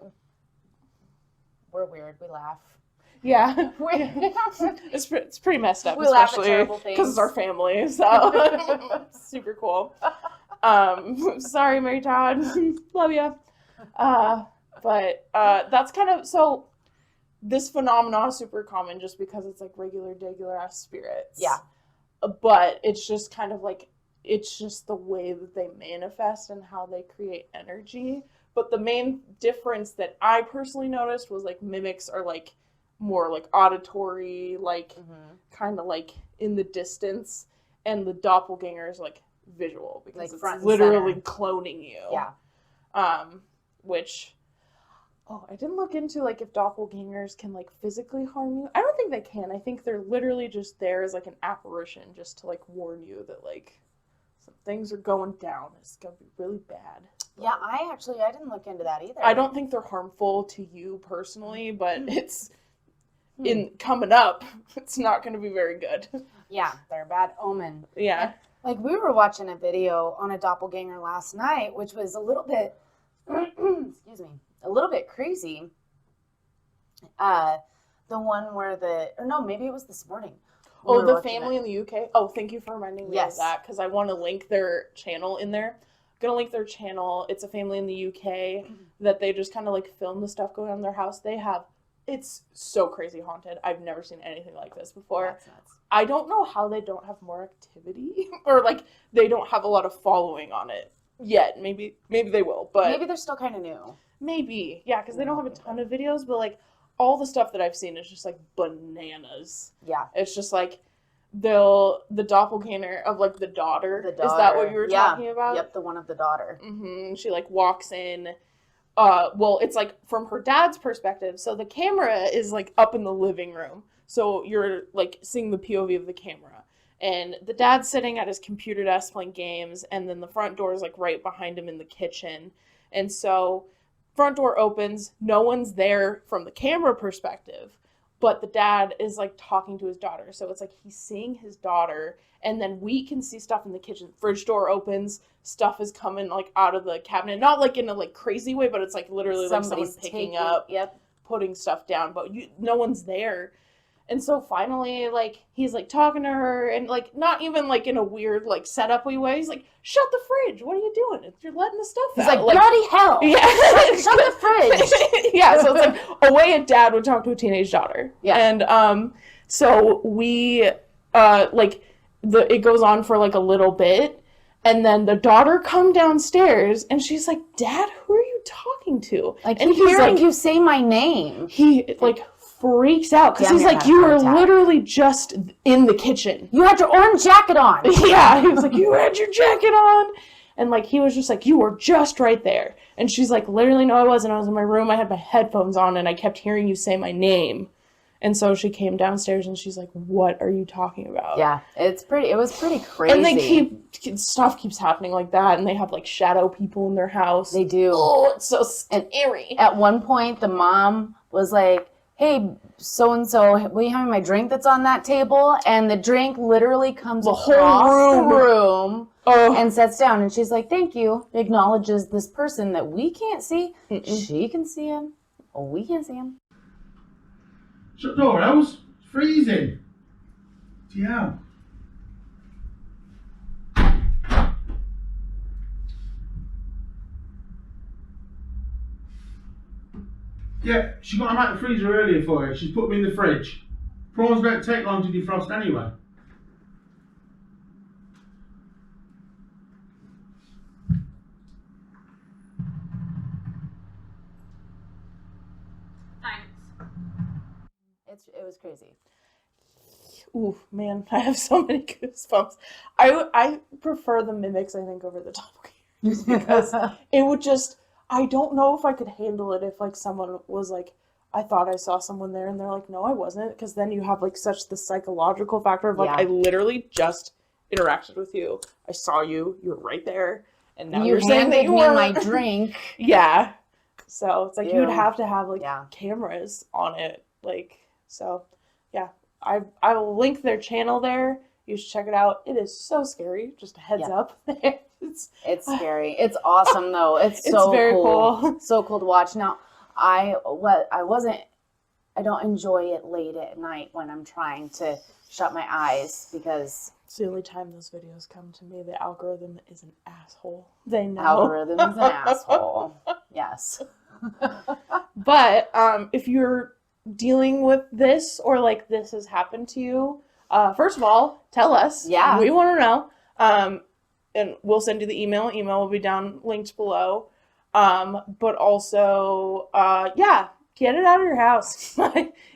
Speaker 2: we're weird. We laugh.
Speaker 1: Yeah, it's pretty messed up,
Speaker 2: we laugh at terrible
Speaker 1: especially
Speaker 2: things
Speaker 1: because it's our family. So super cool. Sorry, Mary Todd, love you. But that's kind of so. This phenomenon is super common just because it's like regular ass spirits.
Speaker 2: Yeah.
Speaker 1: But it's just kind of like it's just the way that they manifest and how they create energy. But the main difference that I personally noticed was like mimics are like more like auditory, like kind of like in the distance, and the doppelganger is like visual because like it's literally cloning you.
Speaker 2: Yeah.
Speaker 1: Which, I didn't look into like if doppelgangers can like physically harm you. I don't think they can. I think they're literally just there as like an apparition just to like warn you that like some things are going down. It's gonna be really bad.
Speaker 2: Yeah, I didn't look into that either.
Speaker 1: I don't think they're harmful to you personally, but it's in coming up, it's not going to be very good.
Speaker 2: Yeah, they're a bad omen.
Speaker 1: Yeah.
Speaker 2: Like, we were watching a video on a doppelganger last night, which was a little bit, excuse me, a little bit crazy. The one where maybe it was this morning.
Speaker 1: Oh, the family in the UK? Oh, thank you for reminding me of
Speaker 2: Yes.
Speaker 1: that, because I want to link their channel in there. I'm going to link their channel. It's a family in the UK that they just kind of like film the stuff going on in their house. It's so crazy haunted. I've never seen anything like this before.
Speaker 2: That's nuts.
Speaker 1: I don't know how they don't have more activity or like they don't have a lot of following on it yet. Maybe they will, but
Speaker 2: maybe they're still kind of new.
Speaker 1: Maybe, yeah, because they don't have a ton of videos, but like all the stuff that I've seen is just like bananas.
Speaker 2: Yeah,
Speaker 1: it's just like the doppelganger of like the daughter. Is that what you were talking about?
Speaker 2: Yep, the one of the daughter.
Speaker 1: Mm-hmm. She like walks in. Well, it's like from her dad's perspective. So the camera is like up in the living room. So you're like seeing the POV of the camera. And the dad's sitting at his computer desk playing games. And then the front door is like right behind him in the kitchen. And so front door opens. No one's there from the camera perspective. But the dad is like talking to his daughter. So it's like he's seeing his daughter. And then we can see stuff in the kitchen. Fridge door opens. Stuff is coming like out of the cabinet. Not like in a like crazy way, but it's like literally like someone picking up, putting stuff down. But no one's there. And so finally, like, he's like talking to her and like not even like in a weird like setup-y way. He's like, shut the fridge. What are you doing? You're letting the stuff
Speaker 2: He's
Speaker 1: out.
Speaker 2: Like, bloody hell.
Speaker 1: Yeah.
Speaker 2: Shut the fridge.
Speaker 1: Yeah, so it's like a way a dad would talk to a teenage daughter.
Speaker 2: Yeah.
Speaker 1: And so we it goes on for like a little bit, and then the daughter come downstairs and she's like, Dad, who are you talking to?
Speaker 2: Like,
Speaker 1: and
Speaker 2: he's hearing you say my name.
Speaker 1: He like freaks out because he's like, you were literally just in the kitchen.
Speaker 2: You had your orange jacket on.
Speaker 1: Yeah, he was like, you had your jacket on. And like, he was just like, you were just right there. And she's like, literally, no, I wasn't. I was in my room. I had my headphones on and I kept hearing you say my name. And so she came downstairs and she's like, what are you talking about?
Speaker 2: Yeah, it was pretty crazy.
Speaker 1: And like stuff keeps happening like that. And they have like shadow people in their house.
Speaker 2: They do.
Speaker 1: Oh, it's so scary.
Speaker 2: At one point, the mom was like, hey, so-and-so, will you hand me my drink that's on that table? And the drink literally comes across the room and sits down. And she's like, thank you. Acknowledges this person that we can't see. She can see him. We can't see him.
Speaker 3: Shut the door, El's freezing. Yeah. Yeah, she got them out of the freezer earlier for you. She's put them in the fridge. Prawns don't take long to defrost anyway.
Speaker 2: It was crazy.
Speaker 1: Ooh, man, I have so many goosebumps. I prefer the mimics, I think, over the doppelgangers because it would just, I don't know if I could handle it if like someone was like, I thought I saw someone there and they're like, no, I wasn't, because then you have like such the psychological factor of like, I literally just interacted with you. I saw you. You were right there. And now you're saying that you were
Speaker 2: my drink.
Speaker 1: Yeah. So it's like you would have to have like cameras on it. Like, so yeah. I will link their channel there. You should check it out. It is so scary. Just a heads up. It's
Speaker 2: scary. It's awesome though. It's so
Speaker 1: very cool.
Speaker 2: So cool to watch. Now, I don't enjoy it late at night when I'm trying to shut my eyes because
Speaker 1: it's the only time those videos come to me. The algorithm is an asshole. They know.
Speaker 2: Algorithm is an asshole. Yes.
Speaker 1: But if you're dealing with this or like this has happened to you, first of all, tell us.
Speaker 2: Yeah.
Speaker 1: We want to know. And we'll send you the email. Email will be down linked below. But also, get it out of your house.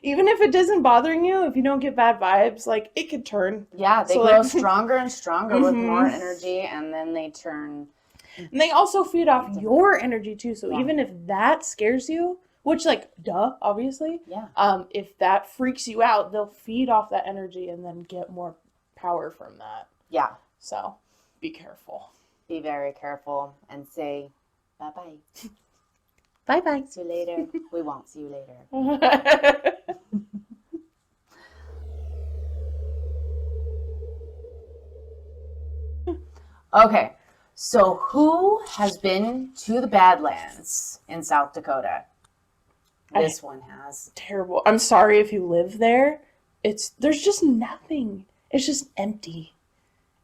Speaker 1: Even if it isn't bothering you, if you don't get bad vibes, like it could turn.
Speaker 2: Yeah, they grow stronger and stronger with more energy, and then they turn.
Speaker 1: And they also feed off your energy too. So even if that scares you, which like, duh, obviously.
Speaker 2: Yeah.
Speaker 1: If that freaks you out, they'll feed off that energy and then get more power from that.
Speaker 2: Yeah.
Speaker 1: So be careful.
Speaker 2: Be very careful and say bye-bye.
Speaker 1: Bye-bye.
Speaker 2: See you later. We won't see you later. Okay. So who has been to the Badlands in South Dakota? This one has.
Speaker 1: Terrible. I'm sorry if you live there. There's just nothing. It's just empty.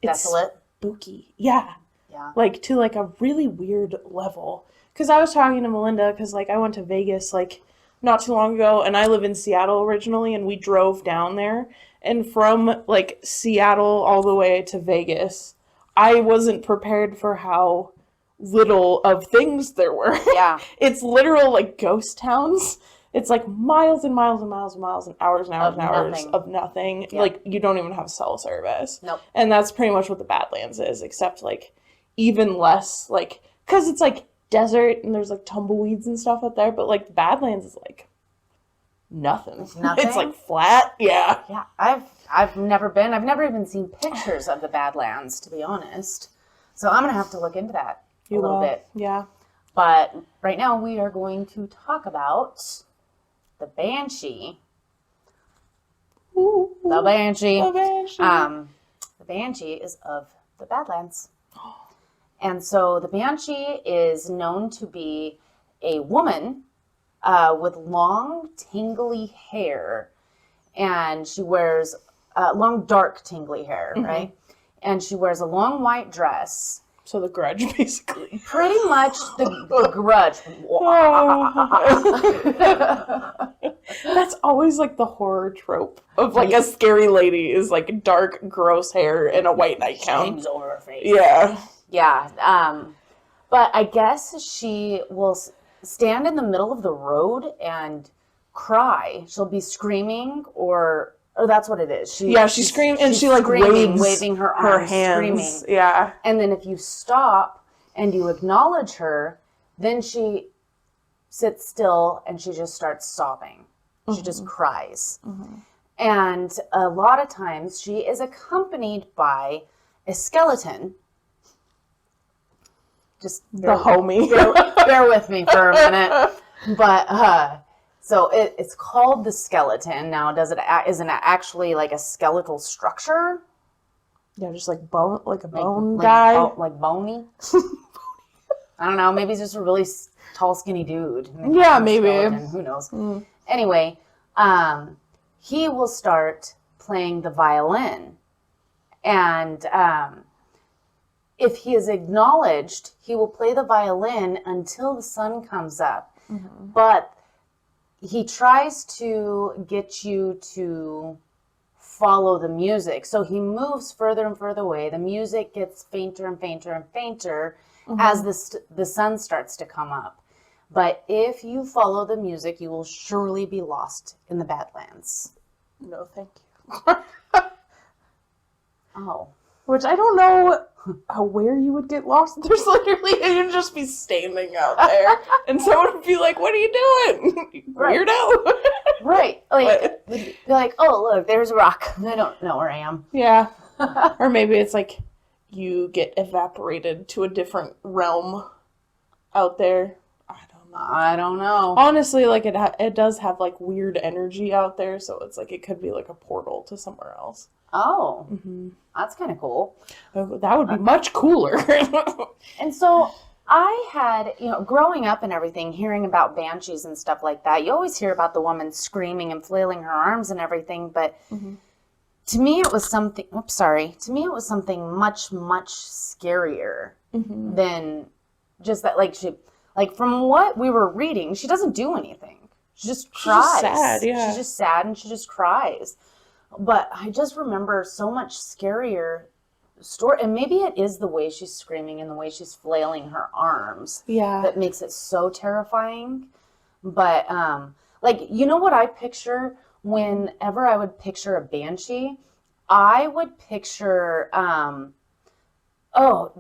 Speaker 1: It's
Speaker 2: Desolate?
Speaker 1: spooky. Yeah.
Speaker 2: Yeah.
Speaker 1: Like to like a really weird level. Because I was talking to Melinda, because like I went to Vegas like not too long ago, and I live in Seattle originally, and we drove down there. And from like Seattle all the way to Vegas, I wasn't prepared for how little of things there were.
Speaker 2: Yeah.
Speaker 1: It's literal like ghost towns. It's like miles and miles and miles and miles and hours and hours and hours
Speaker 2: nothing.
Speaker 1: of nothing.
Speaker 2: Yeah.
Speaker 1: Like you don't even have cell service.
Speaker 2: Nope.
Speaker 1: And that's pretty much what the Badlands is, except like even less like, because it's like desert and there's like tumbleweeds and stuff out there, but like the Badlands is like nothing.
Speaker 2: Nothing?
Speaker 1: It's like flat. Yeah.
Speaker 2: Yeah. I've never been. I've never even seen pictures of the Badlands, to be honest. So I'm going to have to look into that a little bit.
Speaker 1: Yeah.
Speaker 2: But right now we are going to talk about the Banshee.
Speaker 1: Ooh,
Speaker 2: The Banshee.
Speaker 1: the Banshee.
Speaker 2: The Banshee is of the Badlands. And so the Banshee is known to be a woman with long, tingly hair. And she wears long, dark, tingly hair, right? And she wears a long white dress.
Speaker 1: So the Grudge, basically.
Speaker 2: Pretty much the Grudge.
Speaker 1: That's always like the horror trope of like a scary lady is like dark, gross hair and a white nightgown.
Speaker 2: Hangs over her face.
Speaker 1: Yeah.
Speaker 2: Yeah. But I guess she will stand in the middle of the road and cry. She'll be screaming or that's what it is.
Speaker 1: She screams and she like
Speaker 2: screaming,
Speaker 1: waves
Speaker 2: waving her arms,
Speaker 1: hands.
Speaker 2: screaming.
Speaker 1: Yeah.
Speaker 2: And then if you stop and you acknowledge her, then she sits still and she just starts sobbing. She just cries. And a lot of times she is accompanied by a skeleton. Just
Speaker 1: The homie.
Speaker 2: bear with me for a minute. But so it's called the skeleton. Now, isn't it actually like a skeletal structure?
Speaker 1: Yeah, just like bone, like a bone
Speaker 2: like
Speaker 1: guy.
Speaker 2: like bony. I don't know. Maybe he's just a really tall, skinny dude.
Speaker 1: Yeah, maybe.
Speaker 2: Skeleton, who knows? Anyway, he will start playing the violin, and if he is acknowledged, he will play the violin until the sun comes up. But he tries to get you to follow the music. So he moves further and further away. The music gets fainter and fainter and fainter as the sun starts to come up. But if you follow the music, you will surely be lost in the Badlands.
Speaker 1: No, thank you.
Speaker 2: Oh.
Speaker 1: Which I don't know where you would get lost. There's literally, you'd just be standing out there. And someone would be like, what are you doing? Weirdo.
Speaker 2: Right. Like, be like, oh, look, there's a rock. I don't know where I am.
Speaker 1: Yeah. Or maybe it's like you get evaporated to a different realm out there.
Speaker 2: I don't know.
Speaker 1: Honestly, like it does have like weird energy out there, so it's like it could be like a portal to somewhere else.
Speaker 2: Oh, that's kind of cool.
Speaker 1: That would be much cooler.
Speaker 2: And so I had, growing up and everything, hearing about banshees and stuff like that, you always hear about the woman screaming and flailing her arms and everything, but to me it was something, to me it was something much, much scarier than just that, like from what we were reading, she doesn't do anything. She just cries.
Speaker 1: She's just sad, yeah.
Speaker 2: She's just sad and she just cries. But I just remember so much scarier story, and maybe it is the way she's screaming and the way she's flailing her arms that makes it so terrifying. But what I picture whenever I would picture a banshee, I would picture do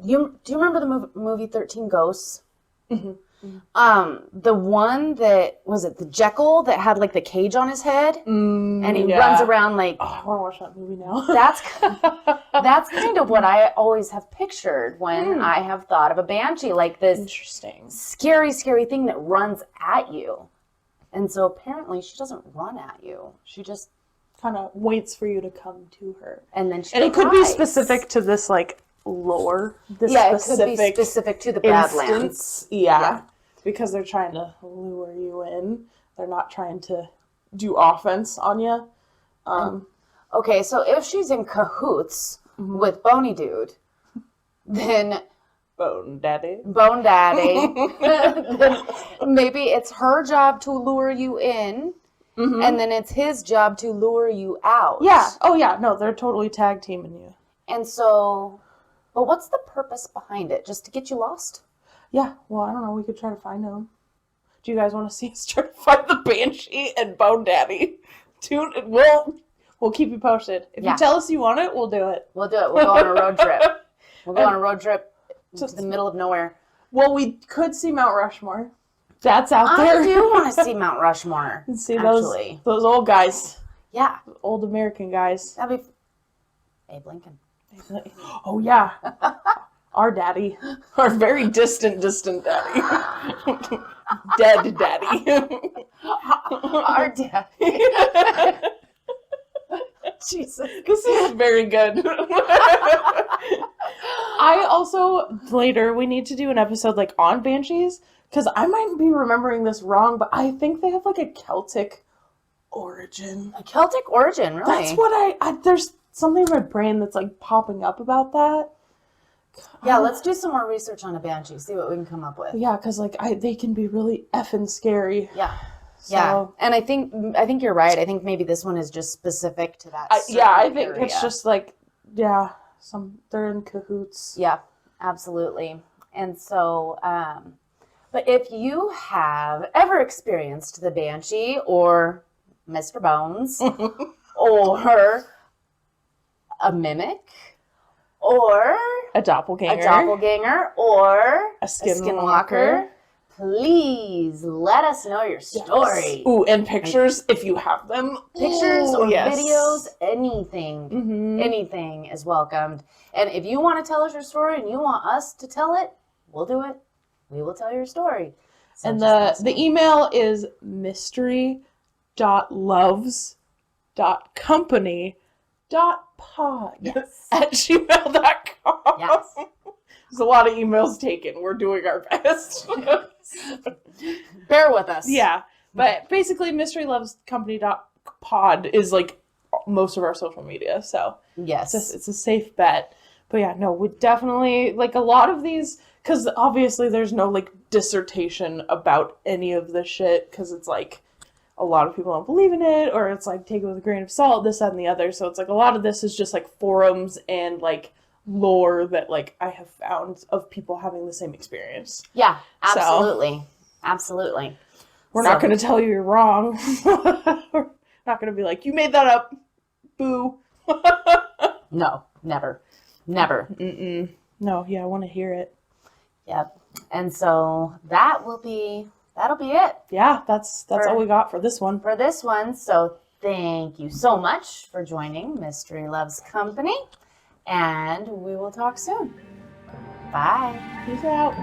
Speaker 2: you remember the movie 13 Ghosts? The one that was it the Jekyll that had like the cage on his head and he runs around like.
Speaker 1: Oh, I want to watch that movie now.
Speaker 2: That's kind of what I always have pictured when I have thought of a banshee, like this
Speaker 1: interesting,
Speaker 2: scary thing that runs at you. And so apparently she doesn't run at you. She just
Speaker 1: kind of waits for you to come to her,
Speaker 2: and then
Speaker 1: it could be specific to this like lore. This
Speaker 2: Yeah, it could be
Speaker 1: specific
Speaker 2: specific to the Badlands.
Speaker 1: instance. Yeah, because they're trying to lure you in. They're not trying to do offense on you.
Speaker 2: Okay, so if she's in cahoots with Boney Dude, then
Speaker 1: Bone Daddy.
Speaker 2: then maybe it's her job to lure you in, and then it's his job to lure you out.
Speaker 1: Yeah. Oh, yeah. No, they're totally tag teaming you.
Speaker 2: And so, but what's the purpose behind it? Just to get you lost?
Speaker 1: Yeah. Well, I don't know. We could try to find them. Do you guys want to see us try to find the Banshee and Bone Daddy? We'll keep you posted. If you tell us you want it, we'll do it.
Speaker 2: We'll do it. We'll go on a road trip. We'll go on a road trip to the middle of nowhere.
Speaker 1: Well, we could see Mount Rushmore. That's out there.
Speaker 2: I do want to see Mount Rushmore.
Speaker 1: And see those old guys.
Speaker 2: Yeah.
Speaker 1: Old American guys.
Speaker 2: That'd be Abe Lincoln.
Speaker 1: Oh, yeah. Our daddy. Our very distant daddy. Dead daddy.
Speaker 2: Our daddy. Jesus.
Speaker 1: This is very good. I also, later, we need to do an episode, like, on Banshees, because I might be remembering this wrong, but I think they have, like, a Celtic origin.
Speaker 2: A Celtic origin, really?
Speaker 1: That's what there's something in my brain that's, like, popping up about that.
Speaker 2: Yeah, let's do some more research on a banshee, see what we can come up with.
Speaker 1: Yeah, because, like, they can be really effing scary.
Speaker 2: Yeah.
Speaker 1: So,
Speaker 2: yeah, and I think you're right. I think maybe this one is just specific to that.
Speaker 1: I think area. It's just like, they're in cahoots.
Speaker 2: Yeah, absolutely. And so, but if you have ever experienced the Banshee or Mr. Bones or a mimic or
Speaker 1: a doppelganger
Speaker 2: or
Speaker 1: a
Speaker 2: skinwalker, please let us know your story.
Speaker 1: Yes. Ooh, and pictures if you have them.
Speaker 2: Pictures or videos, anything. Anything is welcomed. And if you want to tell us your story and you want us to tell it, we'll do it. We will tell your story. So
Speaker 1: and the email is mystery.loves.company.pod@gmail.com.
Speaker 2: Yes.
Speaker 1: There's a lot of emails taken. We're doing our best.
Speaker 2: Bear with us.
Speaker 1: Yeah. But basically, mysterylovescompany.pod is like most of our social media. So
Speaker 2: yes,
Speaker 1: it's a safe bet. But yeah, no, we definitely, like, a lot of these, because obviously there's no, like, dissertation about any of this shit, because it's like a lot of people don't believe in it, or it's like take it with a grain of salt, this, that, and the other. So it's like a lot of this is just like forums and like lore that, like, I have found of people having the same experience.
Speaker 2: Yeah, absolutely. Absolutely.
Speaker 1: We're not going to tell you you're wrong. We're not going to be like, you made that up. Boo.
Speaker 2: No, never. Never.
Speaker 1: Mm-mm. No, yeah, I want to hear it.
Speaker 2: Yep. And so that'll be it.
Speaker 1: Yeah, that's all we got for this one.
Speaker 2: So thank you so much for joining Mystery Loves Company. And we will talk soon. Bye.
Speaker 1: Peace out.